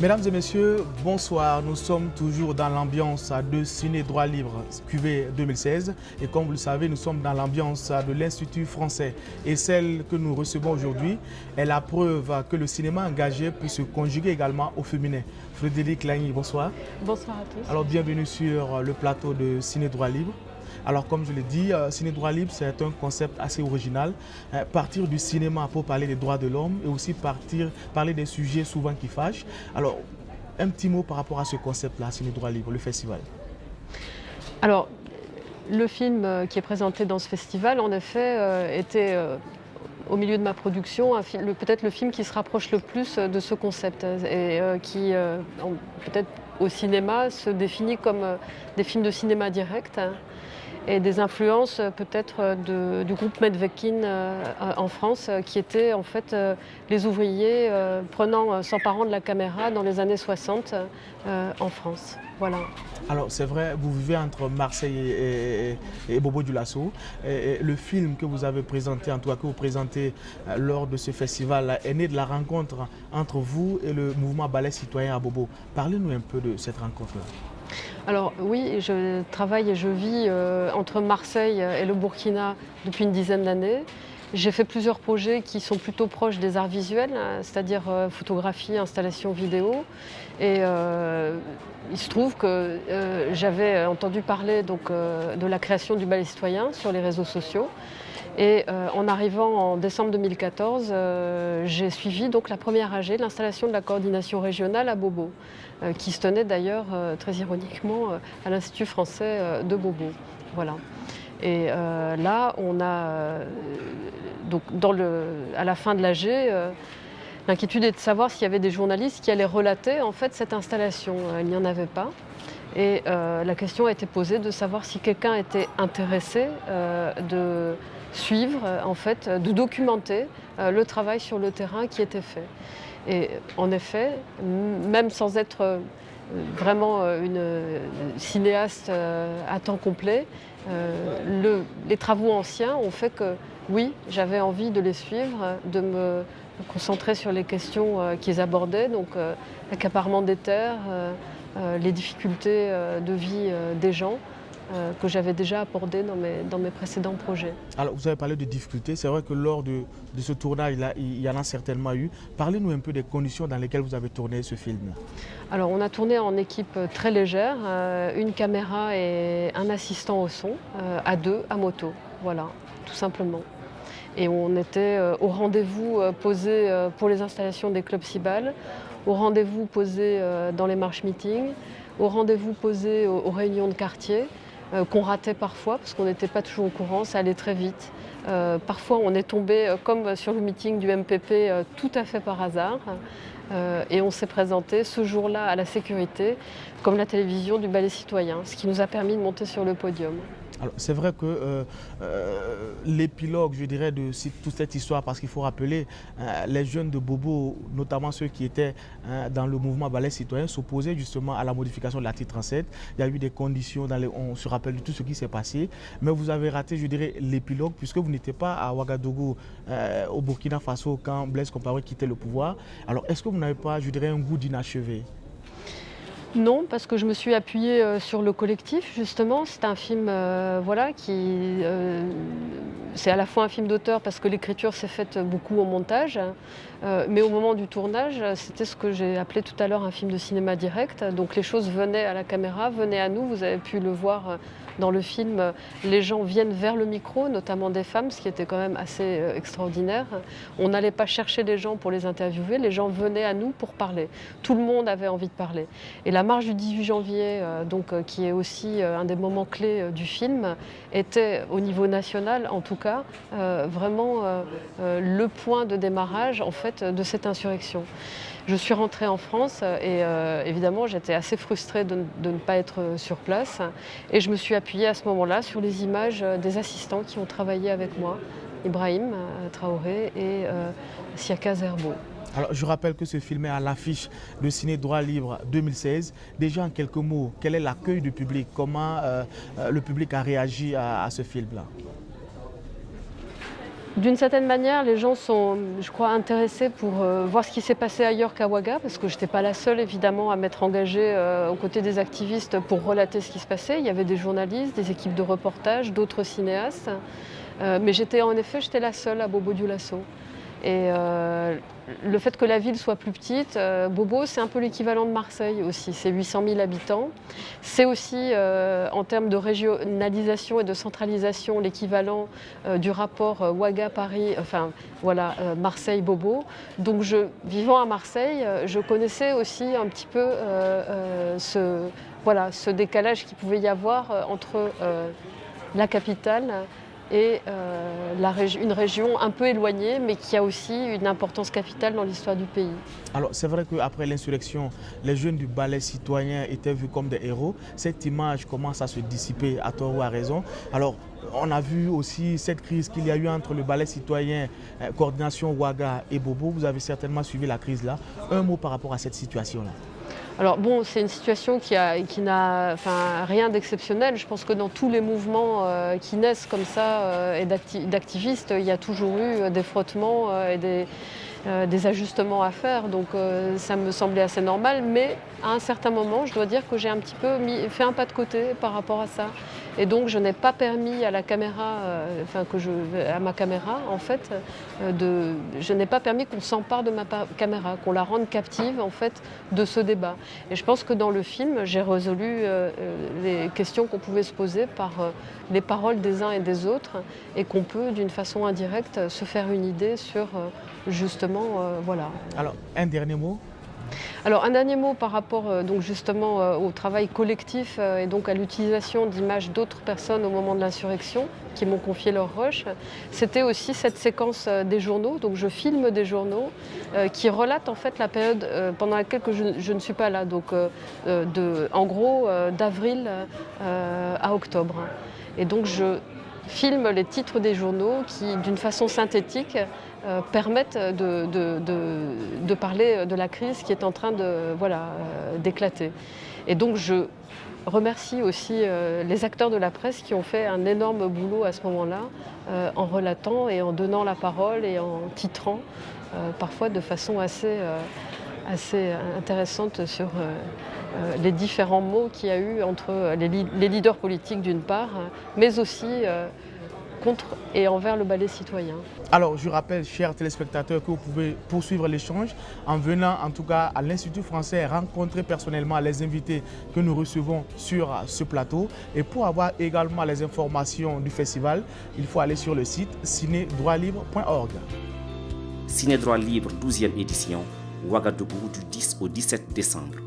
Mesdames et messieurs, bonsoir. Nous sommes toujours dans l'ambiance de Ciné Droit Libre QV 2016. Et comme vous le savez, nous sommes dans l'ambiance de l'Institut français. Et celle que nous recevons aujourd'hui est la preuve que le cinéma engagé peut se conjuguer également au féminin. Frédéric Lagny, bonsoir. Bonsoir à tous. Alors bienvenue sur le plateau de Ciné Droit Libre. Alors comme je l'ai dit, Ciné Droit Libre, c'est un concept assez original. Partir du cinéma pour parler des droits de l'homme et aussi parler des sujets souvent qui fâchent. Alors, un petit mot par rapport à ce concept-là, Ciné Droit Libre, le festival. Alors, le film qui est présenté dans ce festival, en effet, était au milieu de ma production, peut-être le film qui se rapproche le plus de ce concept et qui, peut-être au cinéma, se définit comme des films de cinéma direct. Et des influences peut-être du groupe Medvedkin en France, qui étaient en fait les ouvriers s'emparant de la caméra dans les années 60 en France. Voilà. Alors c'est vrai, vous vivez entre Marseille et Bobo Dioulasso. Le film que vous avez présenté, en tout cas que vous présentez lors de ce festival, est né de la rencontre entre vous et le mouvement Ballet Citoyen à Bobo. Parlez-nous un peu de cette rencontre-là. Alors oui, je travaille et je vis entre Marseille et le Burkina depuis une dizaine d'années. J'ai fait plusieurs projets qui sont plutôt proches des arts visuels, c'est-à-dire photographie, installation vidéo. Et il se trouve que j'avais entendu parler de la création du ballet citoyen sur les réseaux sociaux. Et en arrivant en décembre 2014, j'ai suivi donc la première AG, l'installation de la coordination régionale à Bobo, qui se tenait d'ailleurs très ironiquement à l'Institut français de Bobo. Voilà. Et là, on a à la fin de l'AG, l'inquiétude est de savoir s'il y avait des journalistes qui allaient relater en fait cette installation. Il n'y en avait pas. Et la question a été posée de savoir si quelqu'un était intéressé de suivre, en fait, de documenter le travail sur le terrain qui était fait. Et en effet, même sans être vraiment une cinéaste à temps complet, les travaux anciens ont fait que, oui, j'avais envie de les suivre, de me concentrer sur les questions qu'ils abordaient, donc l'accaparement des terres, les difficultés de vie des gens, que j'avais déjà abordé dans mes précédents projets. Alors, vous avez parlé de difficultés. C'est vrai que lors de ce tournage-là, il y en a certainement eu. Parlez-nous un peu des conditions dans lesquelles vous avez tourné ce film. Alors, on a tourné en équipe très légère, une caméra et un assistant au son, à deux, à moto. Voilà, tout simplement. Et on était au rendez-vous posé pour les installations des clubs Cibal, au rendez-vous posé dans les marches-meetings, au rendez-vous posé aux réunions de quartier, qu'on ratait parfois parce qu'on n'était pas toujours au courant, ça allait très vite. Parfois on est tombé, comme sur le meeting du MPP, tout à fait par hasard. Et on s'est présenté ce jour-là à la sécurité comme la télévision du ballet citoyen, ce qui nous a permis de monter sur le podium. Alors, c'est vrai que l'épilogue, je dirais, de toute cette histoire, parce qu'il faut rappeler, les jeunes de Bobo, notamment ceux qui étaient dans le mouvement Ballet Citoyen, s'opposaient justement à la modification de l'article 37. Il y a eu des conditions, on se rappelle de tout ce qui s'est passé, mais vous avez raté, je dirais, l'épilogue, puisque vous n'étiez pas à Ouagadougou, au Burkina Faso, quand Blaise Compaoré quittait le pouvoir. Alors, est-ce que vous n'avez pas, je dirais, un goût d'inachevé ? Non, parce que je me suis appuyée sur le collectif, justement. C'est un film c'est à la fois un film d'auteur parce que l'écriture s'est faite beaucoup au montage, mais au moment du tournage, c'était ce que j'ai appelé tout à l'heure un film de cinéma direct. Donc les choses venaient à la caméra, venaient à nous. Vous avez pu le voir dans le film. Les gens viennent vers le micro, notamment des femmes, ce qui était quand même assez extraordinaire. On n'allait pas chercher les gens pour les interviewer, les gens venaient à nous pour parler. Tout le monde avait envie de parler. Et la marche du 18 janvier, qui est aussi un des moments clés du film, était au niveau national, en tout cas, vraiment le point de démarrage en fait, de cette insurrection. Je suis rentrée en France et évidemment j'étais assez frustrée de ne pas être sur place et je me suis appuyée à ce moment-là sur les images des assistants qui ont travaillé avec moi, Ibrahim Traoré et Siaka Zerbo. Alors, je rappelle que ce film est à l'affiche de Ciné Droit Libre 2016. Déjà, en quelques mots, quel est l'accueil du public? Comment le public a réagi à ce film-là? D'une certaine manière, les gens sont, je crois, intéressés pour voir ce qui s'est passé ailleurs qu'à Ouaga, parce que je n'étais pas la seule, évidemment, à m'être engagée aux côtés des activistes pour relater ce qui se passait. Il y avait des journalistes, des équipes de reportage, d'autres cinéastes. Mais j'étais la seule à Bobo-Dioulasso. Et le fait que la ville soit plus petite, Bobo, c'est un peu l'équivalent de Marseille aussi, c'est 800 000 habitants. C'est aussi, en termes de régionalisation et de centralisation, l'équivalent du rapport Ouaga-Paris, enfin voilà, Marseille-Bobo. Donc vivant à Marseille, je connaissais aussi un petit peu ce décalage qu'il pouvait y avoir entre la capitale et une région un peu éloignée, mais qui a aussi une importance capitale dans l'histoire du pays. Alors c'est vrai qu'après l'insurrection, les jeunes du ballet citoyen étaient vus comme des héros. Cette image commence à se dissiper à tort ou à raison. Alors on a vu aussi cette crise qu'il y a eu entre le ballet citoyen, coordination Ouaga et Bobo. Vous avez certainement suivi la crise là. Un mot par rapport à cette situation-là. Alors bon, c'est une situation qui n'a rien d'exceptionnel. Je pense que dans tous les mouvements qui naissent comme ça et d'activistes, il y a toujours eu des frottements et des ajustements à faire. Donc ça me semblait assez normal. Mais à un certain moment, je dois dire que j'ai un petit peu fait un pas de côté par rapport à ça. Et donc je n'ai pas permis à la caméra, à ma caméra en fait, je n'ai pas permis qu'on s'empare de ma caméra, qu'on la rende captive en fait de ce débat. Et je pense que dans le film, j'ai résolu les questions qu'on pouvait se poser par les paroles des uns et des autres, et qu'on peut d'une façon indirecte se faire une idée sur justement voilà. Alors un dernier mot. Alors un dernier mot par rapport donc justement au travail collectif et donc à l'utilisation d'images d'autres personnes au moment de l'insurrection qui m'ont confié leur rush. C'était aussi cette séquence des journaux, donc je filme des journaux qui relatent en fait la période pendant laquelle je ne suis pas là, donc en gros d'avril à octobre. Et donc je filme les titres des journaux qui, d'une façon synthétique, permettent de parler de la crise qui est en train d'éclater. Et donc je remercie aussi les acteurs de la presse qui ont fait un énorme boulot à ce moment-là, en relatant et en donnant la parole et en titrant, parfois de façon assez intéressante sur les différents mots qu'il y a eu entre les leaders politiques d'une part, mais aussi contre et envers le ballet citoyen. Alors je rappelle, chers téléspectateurs, que vous pouvez poursuivre l'échange en venant en tout cas à l'Institut français rencontrer personnellement les invités que nous recevons sur ce plateau. Et pour avoir également les informations du festival, il faut aller sur le site cinédroitlibre.org. Ciné Droit Libre 12e édition, Ouagadougou du 10 au 17 décembre.